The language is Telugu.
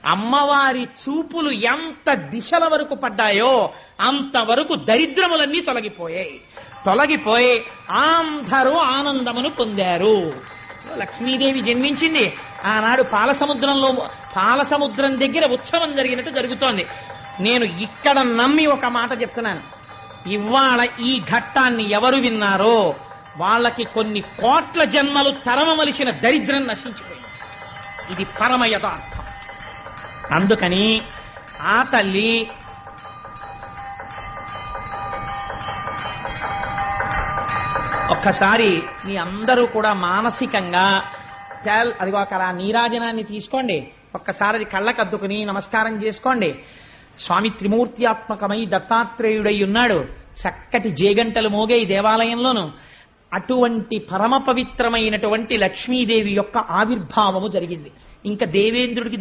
అమ్మవారి చూపులు ఎంత దిశల వరకు పడ్డాయో అంతవరకు దరిద్రములన్నీ తొలగిపోయి అందరూ ఆనందమును పొందారు. లక్ష్మీదేవి జన్మించింది. ఆనాడు పాలసముద్రం దగ్గర ఉత్సవం జరిగినట్టు జరుగుతోంది. నేను ఇక్కడ నమ్మి ఒక మాట చెప్తున్నాను. ఇవాళ ఈ ఘట్టాన్ని ఎవరు విన్నారో వాళ్ళకి కొన్ని కోట్ల జన్మలు తరమవలసిన దరిద్రం నశించిపోయింది. ఇది పరమ యథార్థం. అందుకని ఆ తల్లి ఒక్కసారి మీ అందరూ కూడా మానసికంగా అదిగో అక్కడ ఆ నీరాజనాన్ని తీసుకోండి, ఒక్కసారి అది కళ్ళకద్దుకుని నమస్కారం చేసుకోండి. స్వామి త్రిమూర్త్యాత్మకమై దత్తాత్రేయుడై ఉన్నాడు. చక్కటి జేగంటలు మోగే ఈ దేవాలయంలోను. అటువంటి పరమ పవిత్రమైనటువంటి లక్ష్మీదేవి యొక్క ఆవిర్భావము జరిగింది. ఇంకా దేవేంద్రుడికి